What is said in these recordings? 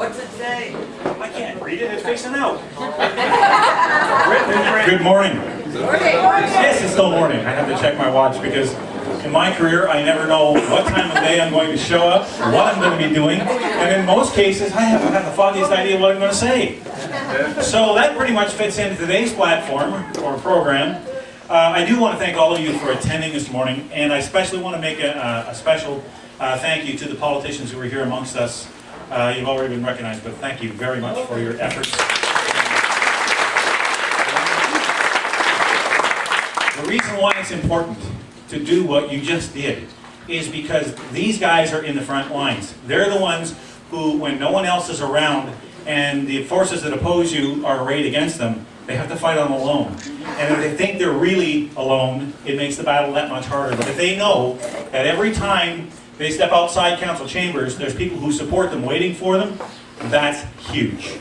What's it say? I can't read it, it's facing out. Good morning. Yes, it's still morning. I have to check my watch because in my career I never know what time of day I'm going to show up, what I'm going to be doing, and in most cases I haven't had the foggiest idea what I'm going to say. So that pretty much fits into today's platform or program. I do want to thank all of you for attending this morning, and I especially want to make a special thank you to the politicians who are here amongst us. You've already been recognized, but thank you very much for your efforts. The reason why it's important to do what you just did is because these guys are in the front lines. They're the ones who, when no one else is around and the forces that oppose you are arrayed against them, they have to fight on alone. And if they think they're really alone, it makes the battle that much harder. But if they know that every time they step outside council chambers, there's people who support them waiting for them, that's huge.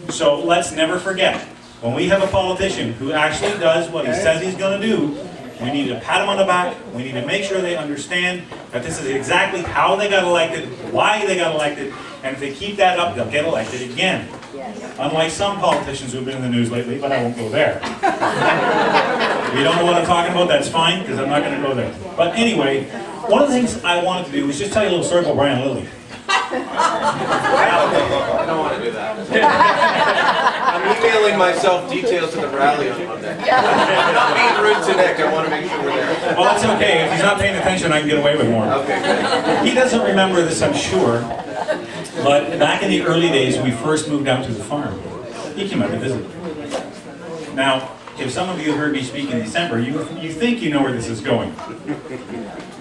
So let's never forget, when we have a politician who actually does what he says he's going to do, we need to pat them on the back, we need to make sure they understand that this is exactly how they got elected, why they got elected, and if they keep that up, they'll get elected again. Unlike some politicians who've been in the news lately, but I won't go there. If you don't know what I'm talking about, that's fine, because I'm not going to go there. But anyway, one of the things I wanted to do was just tell you a little story about Brian Lilly. I don't want to do that. I'm emailing myself details of the rally on Monday. I'm not being rude to Nick, I want to make sure we're there. Well, that's okay. If he's not paying attention, I can get away with more. Okay, good. He doesn't remember this, I'm sure, but back in the early days when we first moved out to the farm, he came out to visit. Now, if some of you heard me speak in December, you think you know where this is going.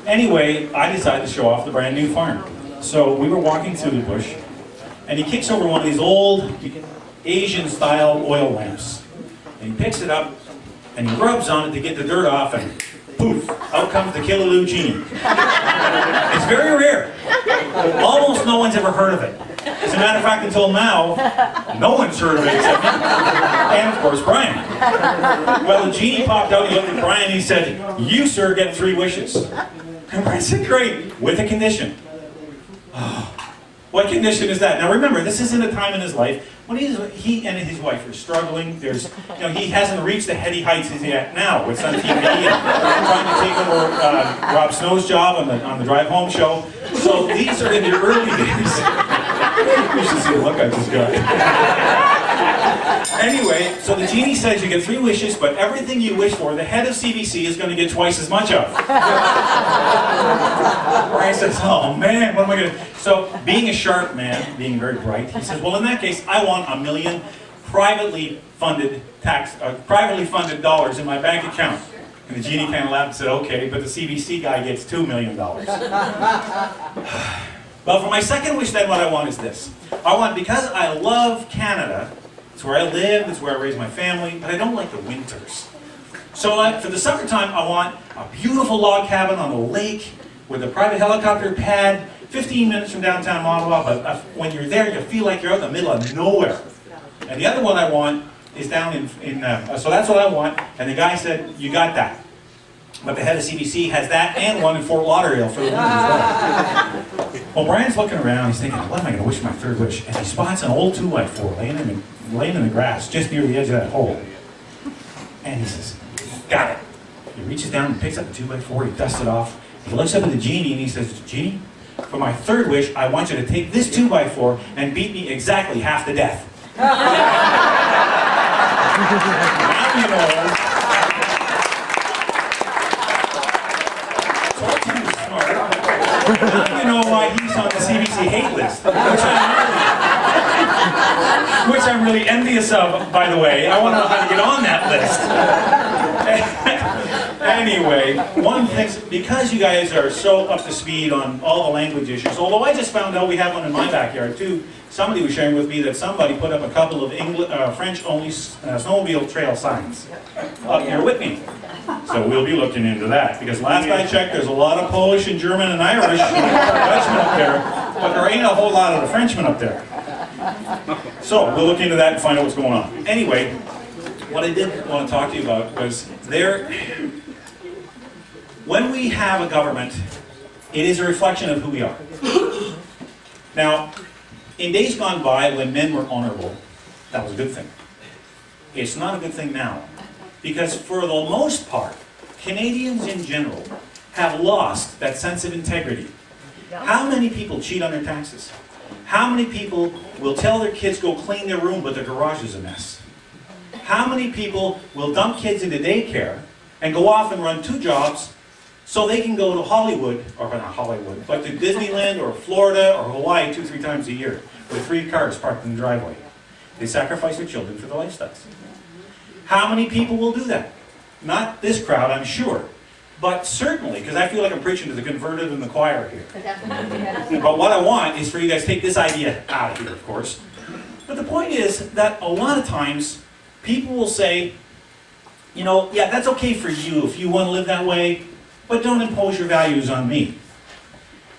Anyway, I decided to show off the brand new farm. So we were walking through the bush, and he kicks over one of these old Asian-style oil lamps. And he picks it up, and he rubs on it to get the dirt off, and poof, out comes the Killaloo genie. It's very rare. Almost no one's ever heard of it. As a matter of fact, until now, no one's heard of it except me. And of course, Brian. Well, the genie popped out, he looked at Brian, and he said, "You, sir, get 3 wishes. And Brian said, "Great, with a condition." Oh, what condition is that? Now remember, this isn't a time in his life when he and his wife are struggling. There's, he hasn't reached the heady heights he's at now. It's on TV and trying to take over Rob Snow's job on the Drive Home show. So these are in the early days. You should see the look I just got. Anyway, so the genie says you get 3 wishes, but everything you wish for, the head of CBC is going to get twice as much of. Brian says, "Oh man, what am I going to..." So, being a sharp man, being very bright, he says, "Well, in that case, I want $1 million privately funded dollars in my bank account." And the genie kind of laughed and said, "Okay, but the CBC guy gets $2 million. Well, for my second wish, then, what I want is this. I want, because I love Canada, it's where I live, it's where I raise my family, but I don't like the winters. So for the summertime, I want a beautiful log cabin on the lake with a private helicopter pad, 15 minutes from downtown Ottawa, but when you're there, you feel like you're out in the middle of nowhere. And the other one I want is down so that's what I want, and the guy said, "You got that." But the head of CBC has that and one in Fort Lauderdale for the winter as well. Well, Brian's looking around, he's thinking, what am I going to wish for my third wish? And he spots an old 2x4 laying in the grass just near the edge of that hole. And he says, "Got it." He reaches down and picks up the 2x4, he dusts it off. He looks up at the genie and he says, "Genie, for my third wish, I want you to take this 2x4 and beat me exactly half to death." Now you know. Now you know why he's on the CBC hate list, which I'm really envious of, by the way. I want to know how to get on that list. Anyway, one thing, because you guys are so up to speed on all the language issues, although I just found out we have one in my backyard too. Somebody was sharing with me that somebody put up a couple of French-only snowmobile trail signs up near Whitney. So we'll be looking into that, because last I checked, there's a lot of Polish and German and Irish Dutchmen up there, but there ain't a whole lot of the Frenchmen up there. So we'll look into that and find out what's going on. Anyway, what I did want to talk to you about was when we have a government, it is a reflection of who we are. Now, In days gone by, when men were honorable, that was a good thing. It's not a good thing now. Because for the most part, Canadians in general have lost that sense of integrity. How many people cheat on their taxes? How many people will tell their kids go clean their room but their garage is a mess? How many people will dump kids into daycare and go off and run 2 jobs so they can go to Hollywood, or not Hollywood, but to Disneyland or Florida or Hawaii 2-3 times a year with 3 cars parked in the driveway? They sacrifice their children for the lifestyles. How many people will do that? Not this crowd, I'm sure. But certainly, because I feel like I'm preaching to the converted in the choir here. But what I want is for you guys to take this idea out of here, of course. But the point is that a lot of times, people will say, you know, yeah, that's okay for you if you want to live that way, but don't impose your values on me.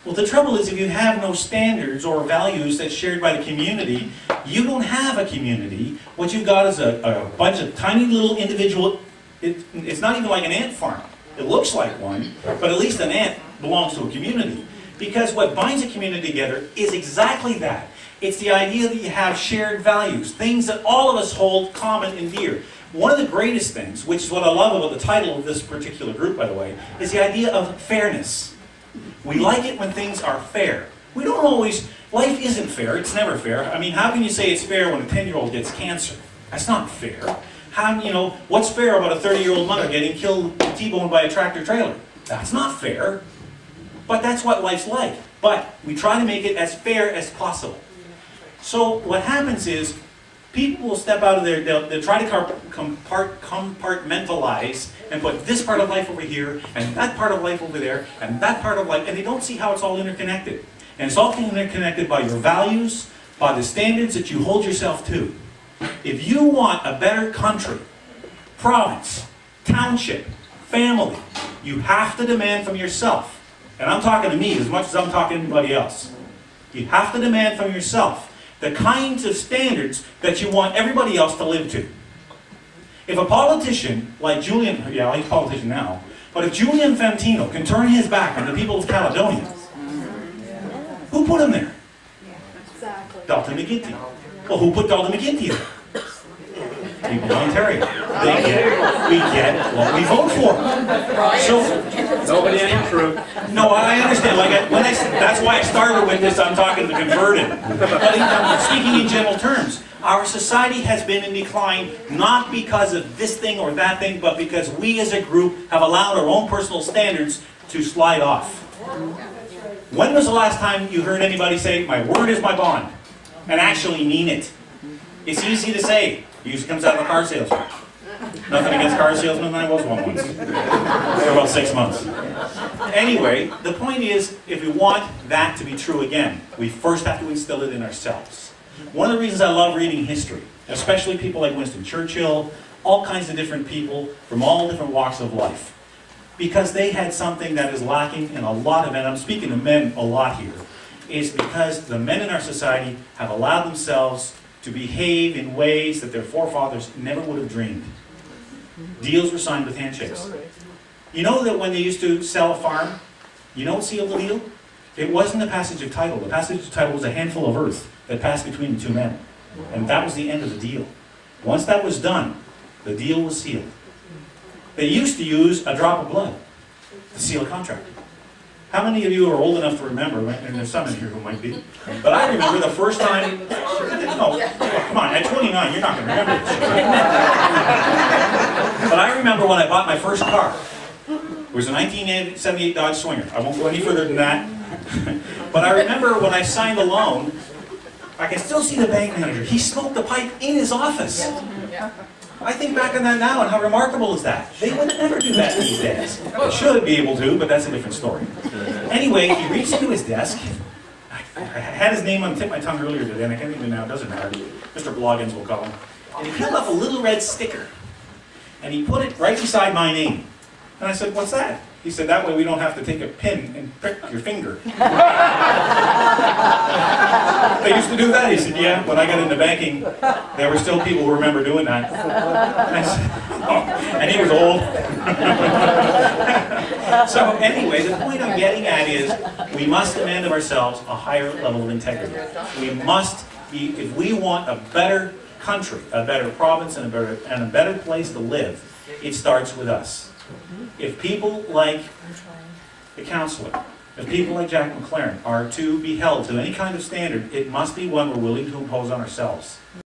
Well, the trouble is if you have no standards or values that's shared by the community, you don't have a community. What you've got is a bunch of tiny little individual, it's not even like an ant farm. It looks like one, but at least an ant belongs to a community. Because what binds a community together is exactly that. It's the idea that you have shared values, things that all of us hold common and dear. One of the greatest things, which is what I love about the title of this particular group, by the way, is the idea of fairness. We like it when things are fair. We don't always, life isn't fair, it's never fair. I mean, how can you say it's fair when a 10-year-old gets cancer? That's not fair. How, you know, what's fair about a 30-year-old mother getting killed, T-boned by a tractor trailer? That's not fair. But that's what life's like. But we try to make it as fair as possible. So what happens is, people will step out of their, they'll try to compartmentalize and put this part of life over here, and that part of life over there, and that part of life, and they don't see how it's all interconnected. And it's all interconnected by your values, by the standards that you hold yourself to. If you want a better country, province, township, family, you have to demand from yourself. And I'm talking to me as much as I'm talking to anybody else. You have to demand from yourself the kinds of standards that you want everybody else to live to. If a politician like Julian, yeah, he's a politician now, but if Julian Fantino can turn his back on the people of Caledonia, who put him there? Dalton McGuinty. Well, who put Dalton McGuinty there? People in Ontario. We get what we vote for. So nobody any truth. No, I understand. Like that's why I started with this. I'm talking to the converted. But speaking in general terms, our society has been in decline not because of this thing or that thing, but because we as a group have allowed our own personal standards to slide off. When was the last time you heard anybody say, "My word is my bond," and actually mean it? It's easy to say. It usually comes out of a car salesman. Nothing against car salesmen, I was one once. For about 6 months. Anyway, the point is, if we want that to be true again, we first have to instill it in ourselves. One of the reasons I love reading history, especially people like Winston Churchill, all kinds of different people from all different walks of life, because they had something that is lacking in a lot of men, I'm speaking to men a lot here, is because the men in our society have allowed themselves to behave in ways that their forefathers never would have dreamed. Deals were signed with handshakes. You know that when they used to sell a farm, you know what sealed the deal? It wasn't the passage of title. The passage of title was a handful of earth that passed between the two men. And that was the end of the deal. Once that was done, the deal was sealed. They used to use a drop of blood to seal a contract. How many of you are old enough to remember, and there's some in here who might be, but I remember the first time, no, come on, at 29, you're not going to remember this. But I remember when I bought my first car. It was a 1978 Dodge Swinger. I won't go any further than that. But I remember when I signed the loan, I can still see the bank manager. He smoked a pipe in his office. I think back on that now, and how remarkable is that? They would never do that these days. They should be able to, but that's a different story. Anyway, he reached into his desk. I had his name on the tip of my tongue earlier today, and I can't even now, it doesn't matter. Mr. Bloggins will call him. And he peeled off a little red sticker, and he put it right beside my name. And I said, "What's that?" He said, that way we don't have to take a pin and prick your finger. They used to do that? He said, yeah. When I got into banking, there were still people who remember doing that. And I said, oh. And he was old. So anyway, the point I'm getting at is we must demand of ourselves a higher level of integrity. We must be, if we want a better country, a better province, and a better place to live, it starts with us. If people like the councillor, if people like Jack McLaren are to be held to any kind of standard, it must be one we're willing to impose on ourselves.